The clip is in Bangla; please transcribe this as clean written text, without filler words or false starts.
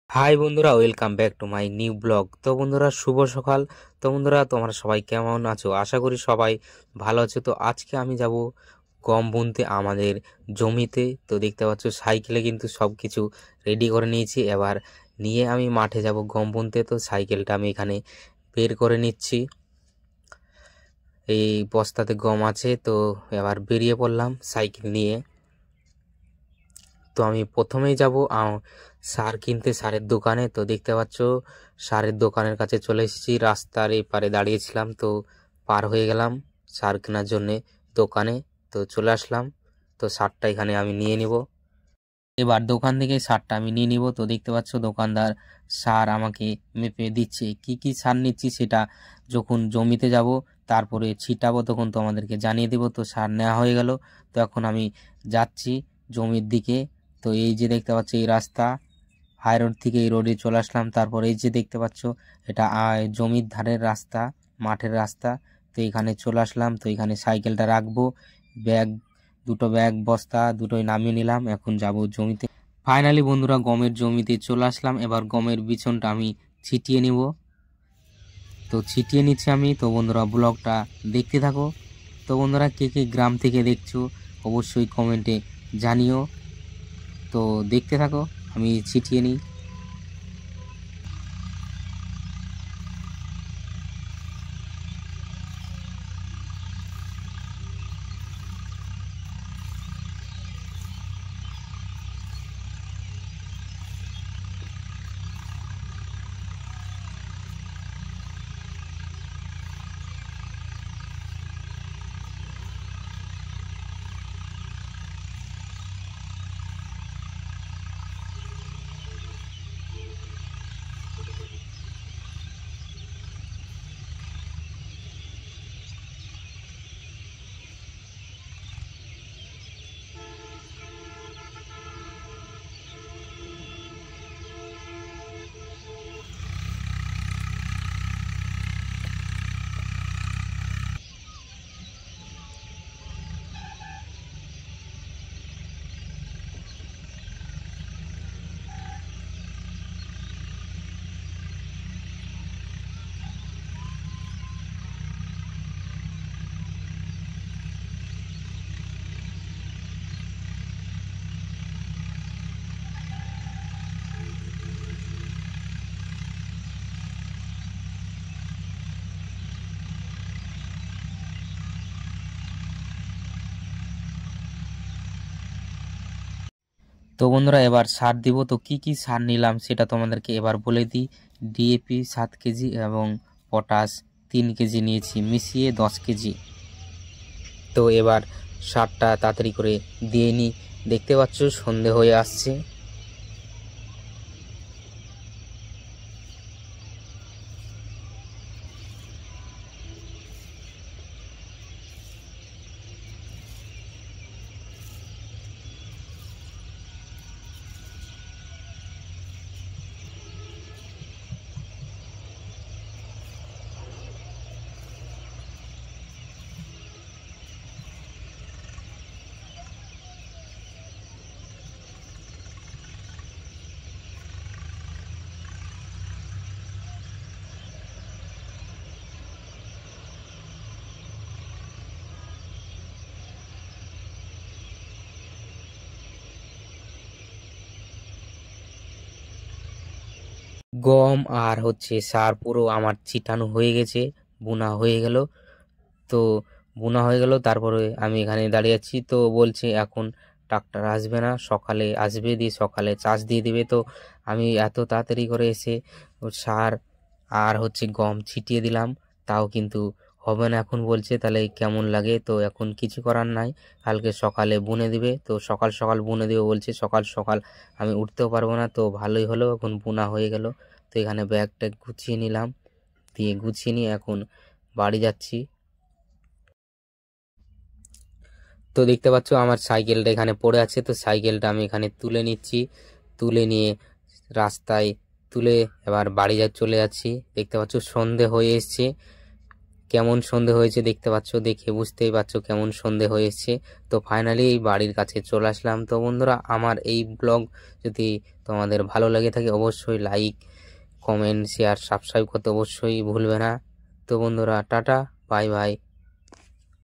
হাই বন্ধুরা, welcome back to my new blog. তো বন্ধুরা, শুভ সকাল। তো বন্ধুরা, তোমরা সবাই কেমন আছো? আশা করি সবাই ভালো আছো। তো আজকে আমি যাব গম বুনতে আমাদের জমিতে। তো দেখতে পাচ্ছ সাইকেলে কিন্তু সব কিছু রেডি করে নিয়েছি। এবার নিয়ে আমি মাঠে যাব গম বুনতে। তো সাইকেলটা আমি এখানে বের করে নিচ্ছি। এই বস্তাতে গম আছে, তো এবার বেরিয়ে পড়লাম সাইকেল নিয়ে। তো আমি প্রথমেই যাব সার কিনতে, সারের দোকানে। তো দেখতে পাচ্ছ সারের দোকানের কাছে চলে এসেছি। রাস্তার এই পারে দাঁড়িয়েছিলাম, তো পার হয়ে গেলাম সার কেনার জন্যে দোকানে। তো চলে আসলাম। তো সারটা এখানে আমি নিয়ে নিব। এবার দোকান থেকে সারটা আমি নিয়ে নিব। তো দেখতে পাচ্ছ দোকানদার সার আমাকে মেপে দিচ্ছে। কি কি সার নিচ্ছি সেটা যখন জমিতে যাব তারপরে ছিটাবো তখন তোমাদেরকে জানিয়ে দেব। তো সার নেওয়া হয়ে গেল। তো এখন আমি যাচ্ছি জমির দিকে। তো এই যে দেখতে পাচ্ছ এই রাস্তা, হাই রোড থেকে এই রোডে চলে আসলাম। তারপর এই যে দেখতে পাচ্ছ এটা জমির ধারের রাস্তা, মাঠের রাস্তা। তো এখানে চলে আসলাম। তো এখানে সাইকেলটা রাখবো, দুটো ব্যাগ বস্তা দুটোই নামিয়ে নিলাম। এখন যাব জমিতে। ফাইনালি বন্ধুরা, গমের জমিতে চলে আসলাম। এবার গমের বিচনটা আমি ছিটিয়ে নিব। তো ছিটিয়ে নিচ্ছি আমি। তো বন্ধুরা, ব্লগটা দেখতে থাকো। তো বন্ধুরা, কে কে গ্রাম থেকে দেখছো অবশ্যই কমেন্টে জানিও। তো দেখতে থাকো, আমি ছিটিয়ে নিই। তো বন্ধুরা, এবার সার দিব। তো কি কি সার নিলাম সেটা তোমাদেরকে এবার বলে দিই। ডিএপি 7 কেজি এবং পটাশ 3 কেজি নিয়েছি, মিশিয়ে 10 কেজি। তো এবার সারটা তাড়াতাড়ি করে দিয়ে নিই। দেখতে পাচ্ছ সন্ধে হয়ে আসছে। গম আর সার পুরো আমার ছিটানো হয়ে গেছে, বোনা হয়ে গেল। তো বোনা হয়ে গেল, তারপরে আমি এখানে দাঁড়িয়ে আছি। তো বলছে এখন ট্রাক্টর আসবে না, সকালে আসবে, দিয়ে সকালে চাষ দিয়ে দিবে। তো আমি এত তাড়াতাড়ি করে এসে সার আর গম ছিটিয়ে দিলাম, তাও কিন্তু হবে না এখন বলছে। তাহলে কেমন লাগে? তো এখন কিছু করার নাই, কালকে সকালে বুনে দিবে। তো সকাল সকাল বুনে দিবে বলছে। সকাল সকাল আমি উঠতেও পারবো না। তো ভালোই হলো, এখন বোনা হয়ে গেল। তো এখানে ব্যাগটা গুছিয়ে নিলাম, দিয়ে গুছিয়ে নিয়ে এখন বাড়ি যাচ্ছি। তো দেখতে পাচ্ছ আমার সাইকেলটা এখানে পড়ে আছে। তো সাইকেলটা আমি এখানে তুলে নিচ্ছি, তুলে নিয়ে রাস্তায় তুলে এবার বাড়ি চলে যাচ্ছি। দেখতে পাচ্ছ সন্ধে হয়ে এসছে। কেমন সন্ধে হয়েছে দেখতে পাচ্ছ, দেখে বুঝতেই পারছো কেমন সন্ধে হয়েছে। তো ফাইনালি এই বাড়ির কাছে চলে আসলাম। তো বন্ধুরা, আমার এই ব্লগ যদি তোমাদের ভালো লেগে থাকে অবশ্যই লাইক, কমেন্ট, শেয়ার, সাবস্ক্রাইব করতে অবশ্যই ভুলবে না। তো বন্ধুরা, টাটা, বাই বাই।